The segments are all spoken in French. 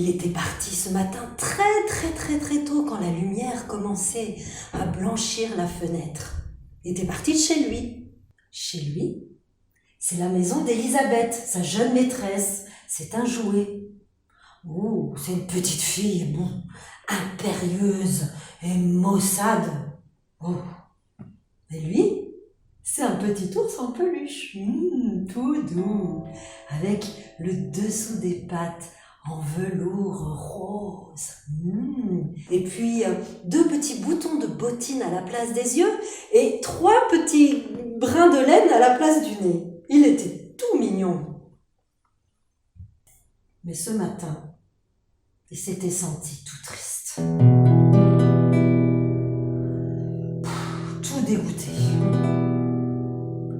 Il était parti ce matin très tôt quand la lumière commençait à blanchir la fenêtre. Il était parti de chez lui. Chez lui, c'est la maison d'Elisabeth, sa jeune maîtresse. C'est un jouet. Oh, c'est une petite fille, impérieuse et maussade. Oh. Et lui, c'est un petit ours en peluche, tout doux, avec le dessous des pattes en velours rose. Et puis, 2 petits boutons de bottines à la place des yeux et 3 petits brins de laine à la place du nez. Il était tout mignon. Mais ce matin, il s'était senti tout triste. Tout dégoûté.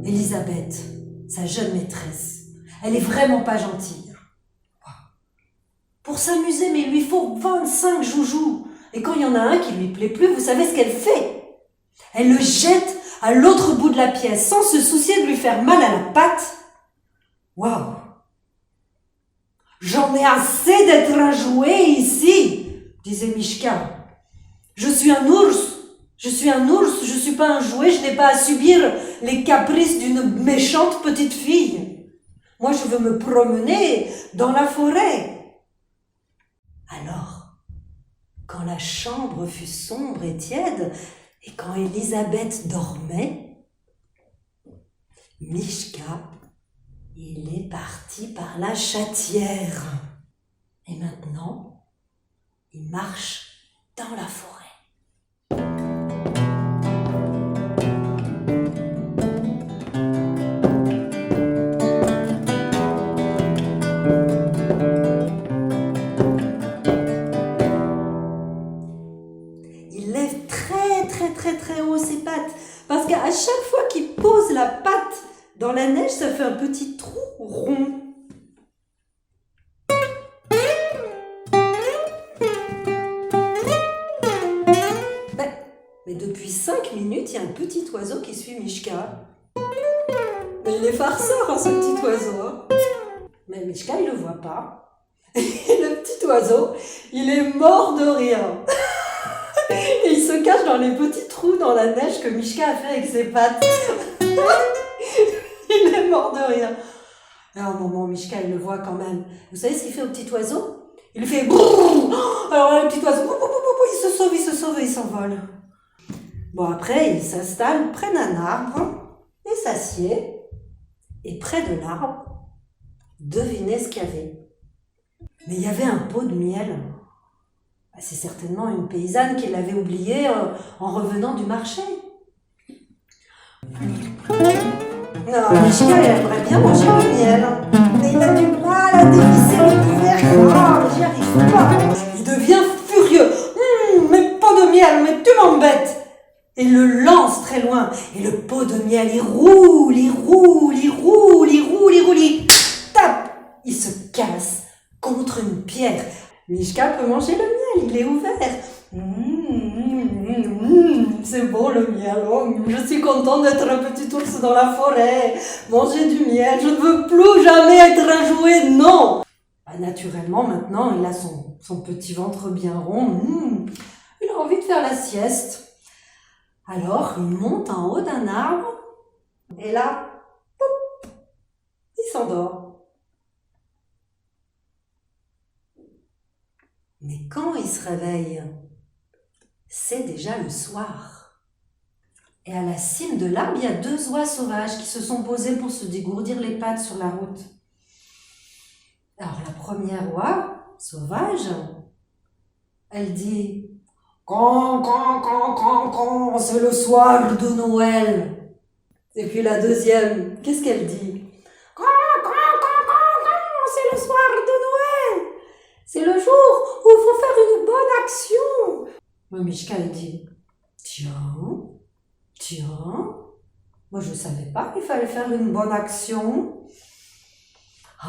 Elisabeth, sa jeune maîtresse, elle est vraiment pas gentille. Pour s'amuser, mais il lui faut 25 joujoux. Et quand il y en a un qui lui plaît plus, vous savez ce qu'elle fait? Elle le jette à l'autre bout de la pièce, sans se soucier de lui faire mal à la patte. Waouh! J'en ai assez d'être un jouet ici, disait Mishka. Je suis un ours, je suis pas un jouet, je n'ai pas à subir les caprices d'une méchante petite fille. Moi, je veux me promener dans la forêt. Alors, quand la chambre fut sombre et tiède, et quand Elisabeth dormait, Mishka, il est parti par la chatière. Et maintenant, il marche dans la forêt. Il lève très haut ses pattes, parce qu'à chaque fois qu'il pose la patte dans la neige, ça fait un petit trou rond. Mais depuis 5 minutes, il y a un petit oiseau qui suit Mishka. Mais il est farceur, ce petit oiseau. Mais Mishka, il le voit pas. Et le petit oiseau, il est mort de rire. Et il se cache dans les petits trous dans la neige que Mishka a fait avec ses pattes. Il est mort de rire. Et à un moment, Mishka, il le voit quand même. Vous savez ce qu'il fait au petit oiseau? Il fait brrr. Alors le petit oiseau, il se sauve et il s'envole. Bon, après, il s'installe près d'un arbre et s'assied. Et près de l'arbre, devinez ce qu'il y avait. Mais il y avait un pot de miel. C'est certainement une paysanne qui l'avait oublié en revenant du marché. Non, Mishka, il aimerait bien manger le miel. Mais il a du mal à dévisser le couvercle. Oh, j'y arrive pas. Il devient furieux. Mais pot de miel, mais tu m'embêtes. Et il le lance très loin. Et le pot de miel, il roule, il tape. Il se casse contre une pierre. Mishka peut manger le miel, il est ouvert. C'est bon le miel. Oh, je suis contente d'être un petit ours dans la forêt. Manger du miel, je ne veux plus jamais être un jouet, non. Naturellement, maintenant, il a son petit ventre bien rond. Il a envie de faire la sieste. Alors, il monte en haut d'un arbre. Et là, pouf, il s'endort. Mais quand il se réveille, c'est déjà le soir. Et à la cime de l'arbre, il y a 2 oies sauvages qui se sont posées pour se dégourdir les pattes sur la route. Alors la première oie sauvage, elle dit « Quand, c'est le soir de Noël ». Et puis la deuxième, qu'est-ce qu'elle dit? « Quand, c'est le soir de Noël ». C'est le jour où il faut faire une bonne action. Moi, Mishka, il dit, tiens, moi je ne savais pas qu'il fallait faire une bonne action.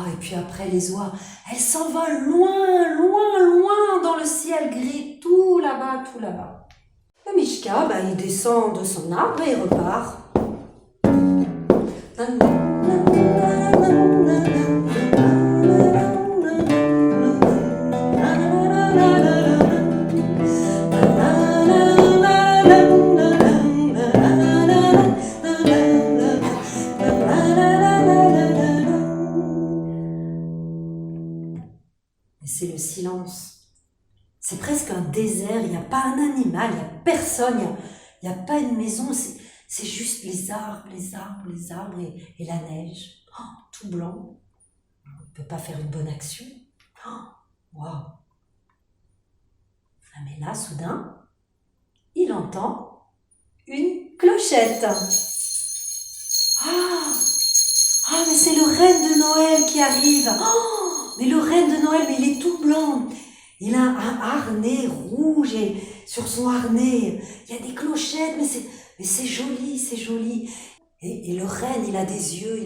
Et puis après, les oies, elles s'envolent loin dans le ciel gris, tout là-bas. Et Mishka, il descend de son arbre et il repart. Et c'est le silence. C'est presque un désert, il n'y a pas un animal, il n'y a personne, il n'y a pas une maison, c'est juste les arbres, les arbres, les arbres et la neige. Oh, tout blanc. On ne peut pas faire une bonne action. Oh, waouh. Ah, mais là, soudain, il entend une clochette. Ah, ah, mais c'est le renne de Noël qui arrive. Oh, mais le renne de Noël, mais il est tout blanc. Il a un harnais rouge et sur son harnais, il y a des clochettes, mais c'est joli, c'est joli. Et le renne, il a des yeux,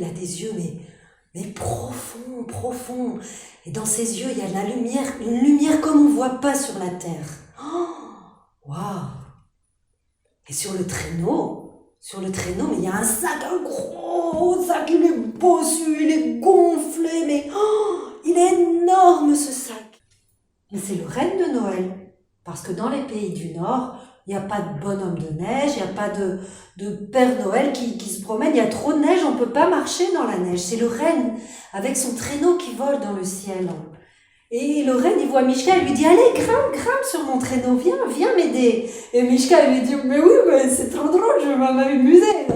mais profonds, profonds. Et dans ses yeux, il y a de la lumière, une lumière comme on ne voit pas sur la terre. Oh, waouh! Et sur le traîneau, mais il y a un sac, un gros sac, il est bossu, il est gonflé, mais il est énorme ce sac. Mais c'est le renne de Noël, parce que dans les pays du Nord, il n'y a pas de bonhomme de neige, il n'y a pas de Père Noël qui se promène, il y a trop de neige, on ne peut pas marcher dans la neige. C'est le renne avec son traîneau qui vole dans le ciel. Et le renne, il voit Mishka, il lui dit « Allez, grimpe sur mon traîneau, viens m'aider !» Et Mishka, il lui dit « Mais oui, mais c'est trop drôle, je vais m'amuser !»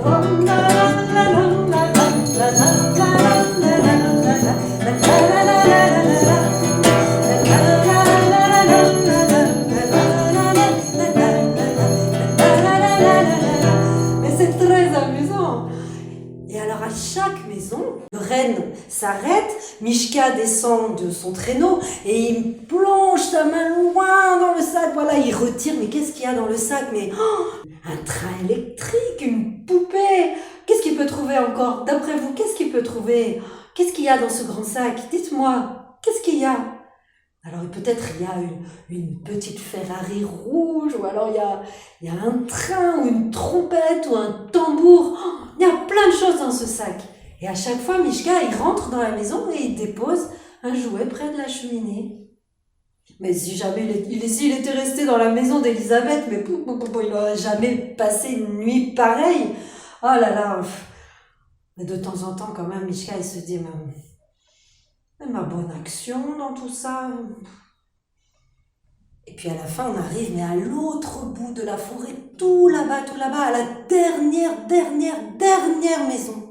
À chaque maison, le renne s'arrête, Mishka descend de son traîneau et il plonge sa main loin dans le sac. Voilà, il retire, mais qu'est-ce qu'il y a dans le sac? Mais un train électrique, une poupée. Qu'est-ce qu'il peut trouver encore? D'après vous, qu'est-ce qu'il peut trouver? Qu'est-ce qu'il y a dans ce grand sac? Dites-moi, qu'est-ce qu'il y a? Alors peut-être il y a une petite Ferrari rouge, ou alors il y a un train, ou une trompette, ou un tambour. Il y a plein de choses dans ce sac. Et à chaque fois, Mishka, il rentre dans la maison et il dépose un jouet près de la cheminée. Mais si jamais s'il était resté dans la maison d'Elisabeth, mais il n'aurait jamais passé une nuit pareille. Oh là là. Mais de temps en temps, quand même, Mishka, il se dit, mais ma bonne action dans tout ça. Et puis à la fin, on arrive, mais à l'autre bout de la forêt, tout là-bas, à la dernière maison.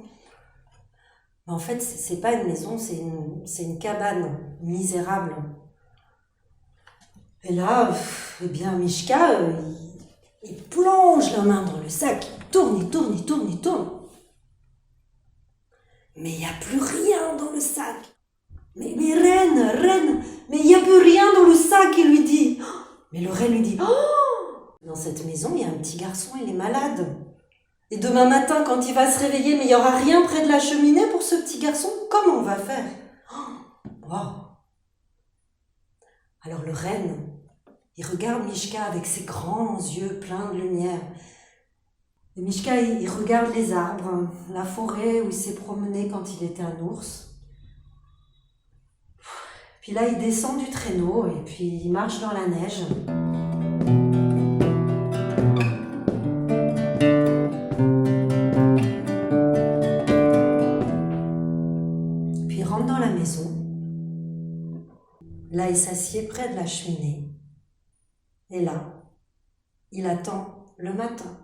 Mais en fait, c'est pas une maison, c'est une cabane misérable. Et là, eh bien, Mishka, il plonge la main dans le sac, il tourne. Mais il n'y a plus rien dans le sac. Mais reine, mais il n'y a plus rien dans le sac, il lui dit. Mais le renne lui dit, dans cette maison, il y a un petit garçon, il est malade. Et demain matin, quand il va se réveiller, mais il n'y aura rien près de la cheminée pour ce petit garçon, comment on va faire? Wow. Alors le renne, il regarde Mishka avec ses grands yeux pleins de lumière. Et Mishka, il regarde les arbres, la forêt où il s'est promené quand il était un ours. Puis là, il descend du traîneau et puis il marche dans la neige. Puis il rentre dans la maison. Là, il s'assied près de la cheminée. Et là, il attend le matin.